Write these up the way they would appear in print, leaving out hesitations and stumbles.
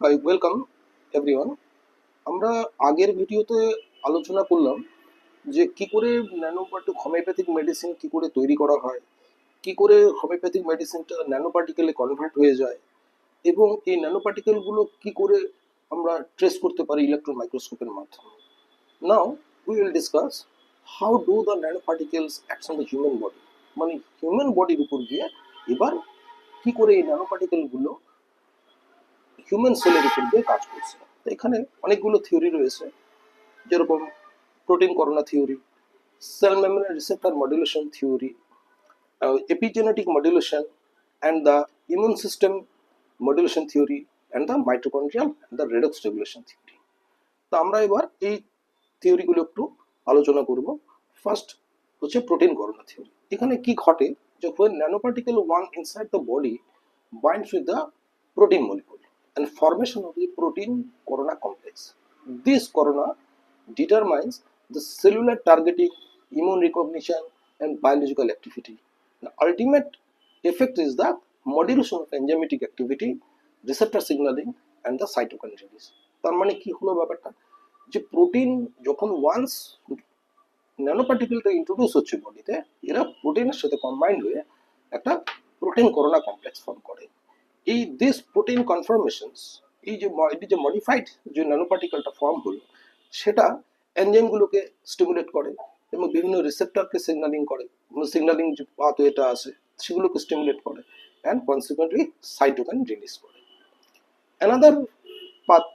Hi welcome everyone. আমরা আগের ভিডিওতে আলোচনা করলাম যে কি করে হোমিওপ্যাথিক মেডিসিন কি করে তৈরি করা হয়, কি করে হোমিওপ্যাথিক মেডিসিনটা ন্যানো পার্টিকেলে কনভার্ট হয়ে যায়, এবং এই ন্যানো পার্টিকেলগুলো কি করে আমরা ট্রেস করতে পারি ইলেকট্রন মাইক্রোস্কোপের মাধ্যমে। Now we will discuss how do the nano particles act on the human body, মানে হিউম্যান বডির উপর গিয়ে এবার কি করে এই ন্যানো পার্টিকেলগুলো হিউম্যান সেলের উপর দিয়ে কাজ করছে। তো এখানে অনেকগুলো থিওরি রয়েছে, যেরকম protein corona theory, cell membrane receptor modulation theory, epigenetic modulation, and the immune system modulation theory, and the mitochondrial and the redox regulation theory. তো আমরা এবার এই থিওরিগুলো একটু আলোচনা করব। ফার্স্ট হচ্ছে প্রোটিন করোনা থিওরি। এখানে কি ঘটে, যে when nanoparticle one inside the body binds with the protein molecule and formation of the protein corona complex. This corona determines the cellular targeting, immune recognition, and biological activity. The ultimate effect is the modulation of enzymatic activity, receptor signaling, and the cytokine release. তার মানে কি হলো ব্যাপারটা, যে protein যখন once nano পার্টিকেলটা introduce হচ্ছে বডিতে, এরা প্রোটিনের সাথে কম্বাইন্ড হয়ে একটা প্রোটিন করোনা কমপ্লেক্স ফর্ম করে। এই দিস প্রোটিন কনফরমেশনস, এটি যে মডিফাইড যে ন্যানো পার্টিকেলটা ফর্ম হলো, সেটা এনজাইমগুলোকে স্টিমুলেট করে এবং বিভিন্ন রিসেপ্টরকে সিগন্যালিং করে, সিগন্যালিং যে পাথওয়েটা আছে সেগুলোকে স্টিমুলেট করে, অ্যান্ড কনসিকুয়েন্টলি সাইটোকাইন রিলিজ করে। Another path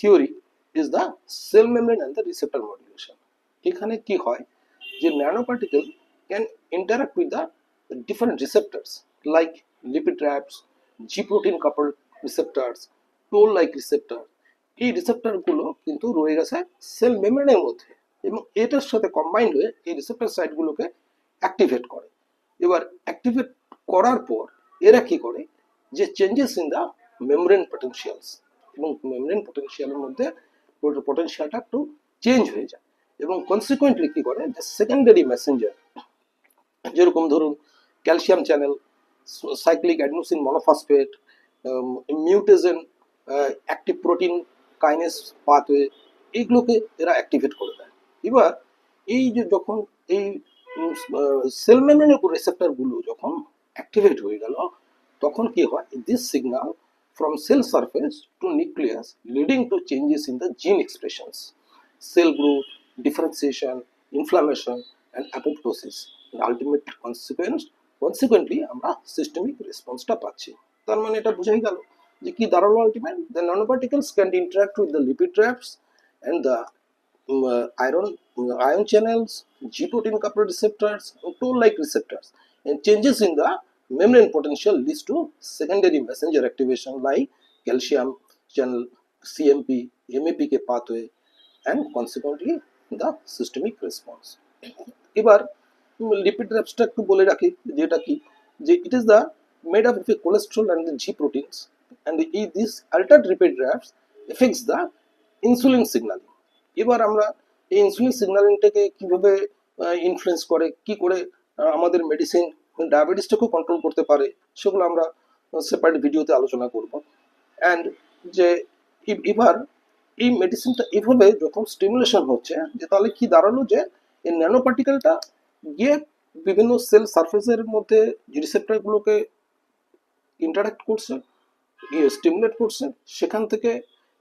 theory is the cell membrane and the receptor modulation. এখানে কি হয়, যে nano particle can interact with the different receptors like lipid traps, G protein couple receptors, toll like receptor. এই রিসেপ্টরগুলো কিন্তু রয়ে গেছে সেল মেমব্রেনের মধ্যে, এবং এটার সাথে কম্বাইন্ড হয়ে এই রিসেপ্টর সাইটগুলোকে অ্যাক্টিভেট করে। এবার অ্যাক্টিভেট করার পর এরা কি করে, যে চেঞ্জেস ইন দ্য মেমব্রেন পটেনশিয়ালস, এবং মেমব্রেন পটেনশিয়ালের মধ্যে পটেনশিয়ালটা একটু চেঞ্জ হয়ে যায়, এবং কনসিকুয়েন্টলি কি করে, যে সেকেন্ডারি মেসেঞ্জার, যেরকম ধরুন calcium channel, cyclic adenosine monophosphate, mutagen, active protein kinase pathway, এইগুলোকে এরা অ্যাক্টিভেট করে দেয়। এবার এই যে যখন এই সেল মেমব্রেনের উপর রিসেপ্টরগুলো যখন অ্যাক্টিভেট হয়ে গেল, তখন কি হয়, this signal from cell surface to nucleus leading to changes in the gene expressions, cell growth, differentiation, inflammation, and apoptosis. And ultimate consequently আমরা systemic responseটা পাচ্ছি। তার মানে এটা বোঝাই গেল যে কি দাঁড়ালো ultimate, the nanoparticles can interact with the lipid traps and the ion channels, G protein coupled receptors, and toll-like receptors, and changes in the membrane potential leads to secondary messenger activation like calcium channel, CMP, MAPK pathway, and consequently the systemic response. এবার lipid ট্র্যাপসটা একটু বলে রাখি, যেটা কি, যে it is the made up of A cholesterol and the G proteins, and this altered lipid traps affects the insulin signaling. এবার আমরা এই ইনসুলিন সিগন্যালিংটাকে কিভাবে ইনফ্লুয়েন্স করে, কি করে আমাদের মেডিসিন ডায়াবেটিসটাকেও কন্ট্রোল করতে পারে, সেগুলো আমরা সেপারেট ভিডিওতে আলোচনা করব। অ্যান্ড যে এবার এই মেডিসিনটা এভাবে যখন স্টিমুলেশন হচ্ছে, যে তাহলে কি দাঁড়ালো, যে এই ন্যানো পার্টিকেলটা গিয়ে বিভিন্ন সেল সারফেসের মধ্যে যে রিসেপ্টরগুলোকে ইন্টারাক্ট করছে, স্টিমুলেট করছে, সেখান থেকে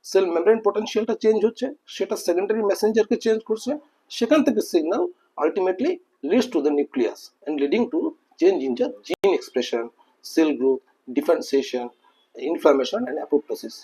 সেল মেমব্রেন পটেনশিয়ালটা চেঞ্জ হচ্ছে, সেটা সেকেন্ডারি মেসেঞ্জারকে চেঞ্জ করছে, সেখান থেকে signal ultimately leads to the nucleus and leading to change in the gene expression, cell growth, differentiation, inflammation and apoptosis.